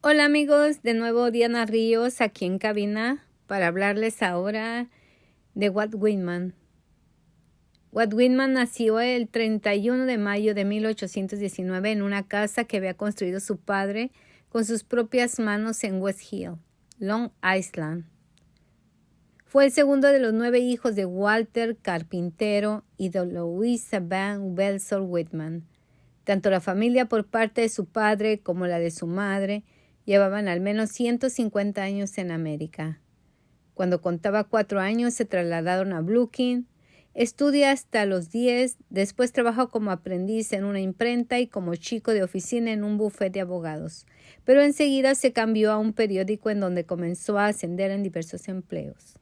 Hola amigos, de nuevo Diana Ríos aquí en cabina para hablarles ahora de Walt Whitman. Walt Whitman nació el 31 de mayo de 1819 en una casa que había construido su padre con sus propias manos en West Hill, Long Island. Fue el segundo de los 9 hijos de Walter, carpintero, y de Louisa Van Belsor Whitman. Tanto la familia por parte de su padre como la de su madre llevaban al menos 150 años en América. Cuando contaba 4 años se trasladaron a Brooklyn. Estudia hasta los 10, después trabajó como aprendiz en una imprenta y como chico de oficina en un bufete de abogados. Pero enseguida se cambió a un periódico en donde comenzó a ascender en diversos empleos.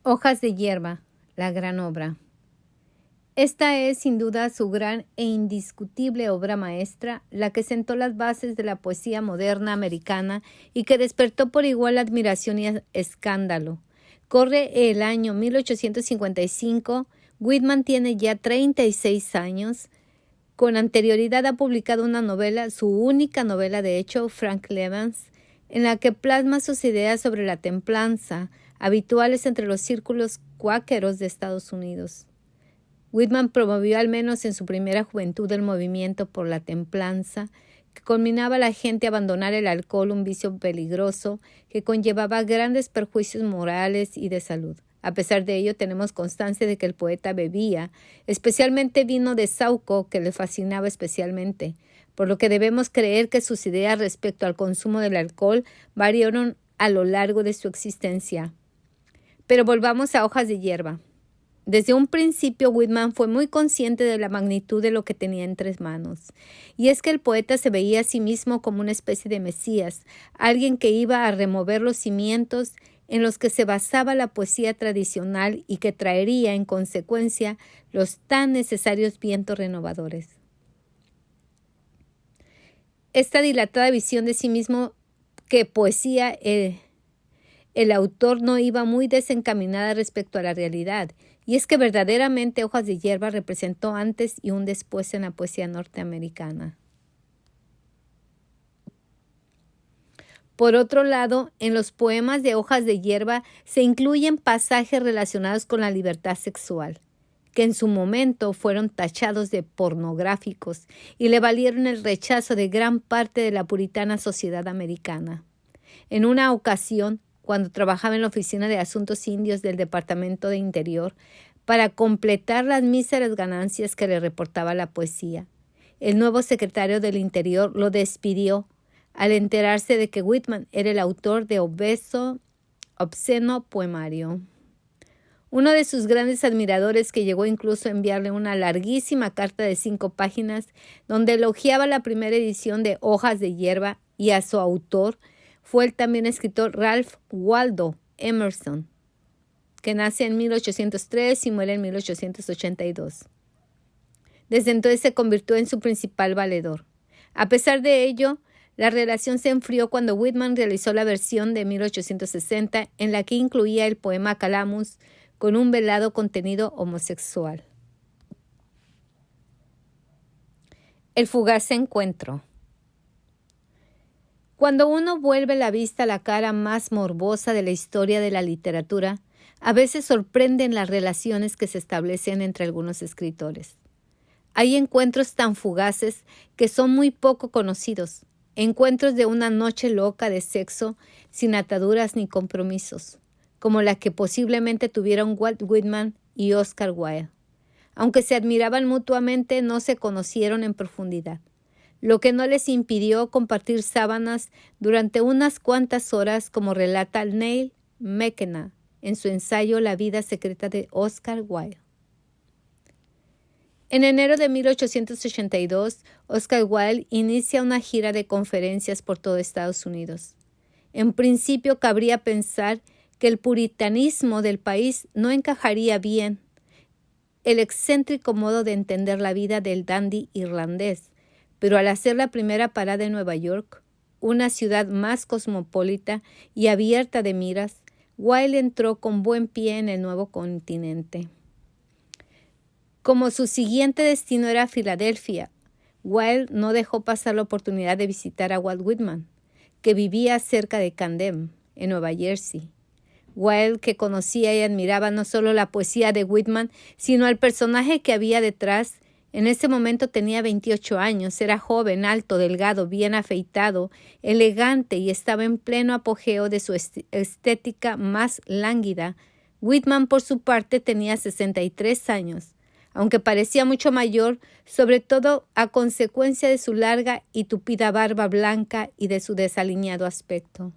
Hojas de hierba, la gran obra. Esta es sin duda su gran e indiscutible obra maestra, la que sentó las bases de la poesía moderna americana y que despertó por igual admiración y escándalo. Corre el año 1855, Whitman tiene ya 36 años. Con anterioridad ha publicado una novela, su única novela de hecho, Frank Levans, en la que plasma sus ideas sobre la templanza, habituales entre los círculos cuáqueros de Estados Unidos. Whitman promovió al menos en su primera juventud el movimiento por la templanza, que conminaba a la gente a abandonar el alcohol, un vicio peligroso que conllevaba grandes perjuicios morales y de salud. A pesar de ello, tenemos constancia de que el poeta bebía, especialmente vino de Saúco, que le fascinaba especialmente, por lo que debemos creer que sus ideas respecto al consumo del alcohol variaron a lo largo de su existencia. Pero volvamos a Hojas de hierba. Desde un principio, Whitman fue muy consciente de la magnitud de lo que tenía entre manos. Y es que el poeta se veía a sí mismo como una especie de Mesías, alguien que iba a remover los cimientos en los que se basaba la poesía tradicional y que traería, en consecuencia, los tan necesarios vientos renovadores. Esta dilatada visión de sí mismo que poesía el autor no iba muy desencaminada respecto a la realidad, y es que verdaderamente Hojas de hierba representó antes y un después en la poesía norteamericana. Por otro lado, en los poemas de Hojas de hierba se incluyen pasajes relacionados con la libertad sexual, que en su momento fueron tachados de pornográficos y le valieron el rechazo de gran parte de la puritana sociedad americana. En una ocasión, cuando trabajaba en la Oficina de Asuntos Indios del Departamento de Interior, para completar las míseras ganancias que le reportaba la poesía, el nuevo secretario del Interior lo despidió al enterarse de que Whitman era el autor de obsceno poemario. Uno de sus grandes admiradores, que llegó incluso a enviarle una larguísima carta de 5 páginas donde elogiaba la primera edición de Hojas de hierba y a su autor, fue el también escritor Ralph Waldo Emerson, que nace en 1803 y muere en 1882. Desde entonces se convirtió en su principal valedor. A pesar de ello, la relación se enfrió cuando Whitman realizó la versión de 1860 en la que incluía el poema Calamus con un velado contenido homosexual. El fugaz encuentro. Cuando uno vuelve la vista a la cara más morbosa de la historia de la literatura, a veces sorprenden las relaciones que se establecen entre algunos escritores. Hay encuentros tan fugaces que son muy poco conocidos, encuentros de una noche loca de sexo sin ataduras ni compromisos, como la que posiblemente tuvieron Walt Whitman y Oscar Wilde. Aunque se admiraban mutuamente, no se conocieron en profundidad, lo que no les impidió compartir sábanas durante unas cuantas horas, como relata Neil McKenna en su ensayo La vida secreta de Oscar Wilde. En enero de 1882, Oscar Wilde inicia una gira de conferencias por todo Estados Unidos. En principio, cabría pensar que el puritanismo del país no encajaría bien el excéntrico modo de entender la vida del dandy irlandés, pero al hacer la primera parada en Nueva York, una ciudad más cosmopolita y abierta de miras, Wilde entró con buen pie en el nuevo continente. Como su siguiente destino era Filadelfia, Wilde no dejó pasar la oportunidad de visitar a Walt Whitman, que vivía cerca de Camden, en Nueva Jersey. Wilde, que conocía y admiraba no solo la poesía de Whitman, sino al personaje que había detrás. En ese momento tenía 28 años, era joven, alto, delgado, bien afeitado, elegante y estaba en pleno apogeo de su estética más lánguida. Whitman, por su parte, tenía 63 años, aunque parecía mucho mayor, sobre todo a consecuencia de su larga y tupida barba blanca y de su desaliñado aspecto.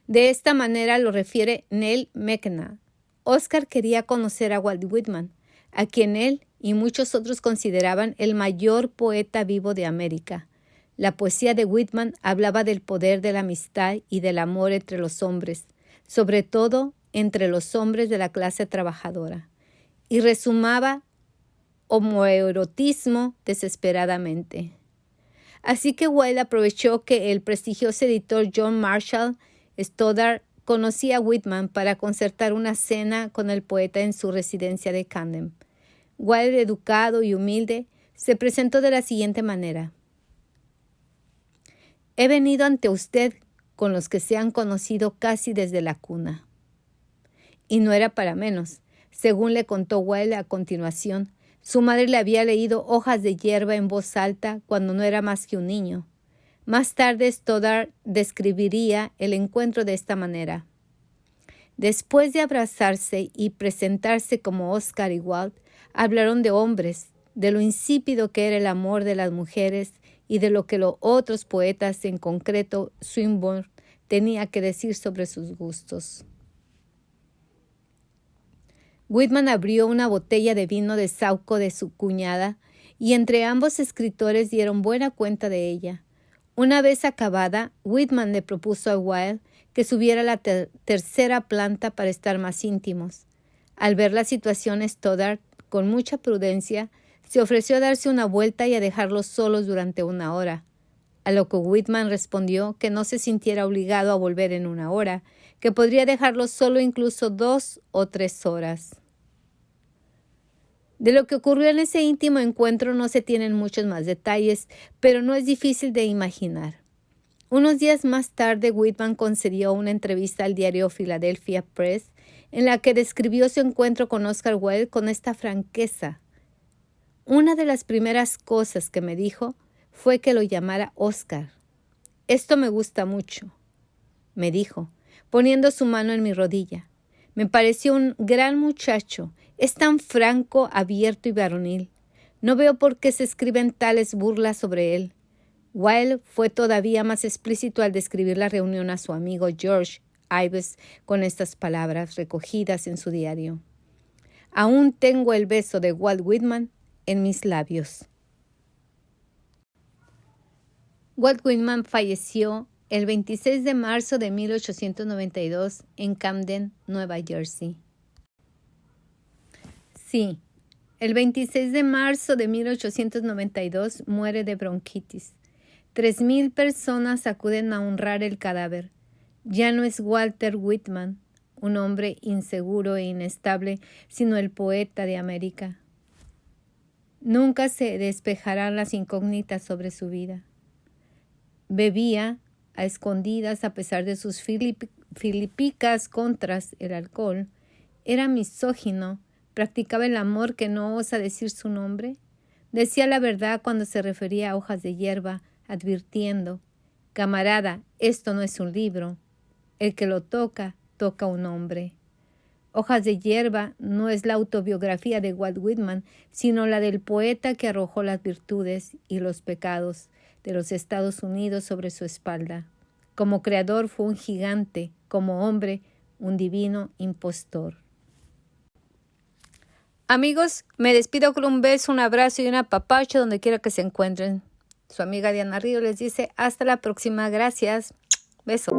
De esta manera lo refiere Neil McKenna. Oscar quería conocer a Walt Whitman, a quien él y muchos otros consideraban el mayor poeta vivo de América. La poesía de Whitman hablaba del poder de la amistad y del amor entre los hombres, sobre todo entre los hombres de la clase trabajadora, y resumaba homoerotismo desesperadamente. Así que Wilde aprovechó que el prestigioso editor John Marshall Stoddard conocía a Whitman para concertar una cena con el poeta en su residencia de Camden. Wilde, educado y humilde, se presentó de la siguiente manera: «He venido ante usted con los que se han conocido casi desde la cuna». Y no era para menos. Según le contó Wilde a continuación, su madre le había leído Hojas de hierba en voz alta cuando no era más que un niño. Más tarde, Stoddard describiría el encuentro de esta manera: «Después de abrazarse y presentarse como Oscar y Walt, hablaron de hombres, de lo insípido que era el amor de las mujeres y de lo que los otros poetas, en concreto Swinburne, tenía que decir sobre sus gustos». Whitman abrió una botella de vino de Sauco de su cuñada y entre ambos escritores dieron buena cuenta de ella. Una vez acabada, Whitman le propuso a Wilde que subiera a la tercera planta para estar más íntimos. Al ver la situación, Stoddard, con mucha prudencia, se ofreció a darse una vuelta y a dejarlos solos durante una hora, a lo que Whitman respondió que no se sintiera obligado a volver en una hora, que podría dejarlos solo incluso 2 o 3 horas. De lo que ocurrió en ese íntimo encuentro no se tienen muchos más detalles, pero no es difícil de imaginar. Unos días más tarde, Whitman concedió una entrevista al diario Philadelphia Press, en la que describió su encuentro con Oscar Wilde con esta franqueza. «Una de las primeras cosas que me dijo fue que lo llamara Oscar. Esto me gusta mucho», me dijo, poniendo su mano en mi rodilla. «Me pareció un gran muchacho. Es tan franco, abierto y varonil. No veo por qué se escriben tales burlas sobre él». Wilde fue todavía más explícito al describir la reunión a su amigo George Ives con estas palabras recogidas en su diario: «Aún tengo el beso de Walt Whitman en mis labios». Walt Whitman falleció el 26 de marzo de 1892 en Camden, Nueva Jersey. Sí, el 26 de marzo de 1892 muere de bronquitis. 3,000 personas acuden a honrar el cadáver. Ya no es Walter Whitman, un hombre inseguro e inestable, sino el poeta de América. Nunca se despejarán las incógnitas sobre su vida. Bebía a escondidas a pesar de sus filipicas contras el alcohol. Era misógino. Practicaba el amor que no osa decir su nombre. Decía la verdad cuando se refería a Hojas de hierba, advirtiendo: «Camarada, esto no es un libro. El que lo toca, toca un hombre». Hojas de hierba no es la autobiografía de Walt Whitman, sino la del poeta que arrojó las virtudes y los pecados de los Estados Unidos sobre su espalda. Como creador fue un gigante, como hombre, un divino impostor. Amigos, me despido con un beso, un abrazo y un apapacho donde quiera que se encuentren. Su amiga Diana Río les dice hasta la próxima. Gracias. Beso.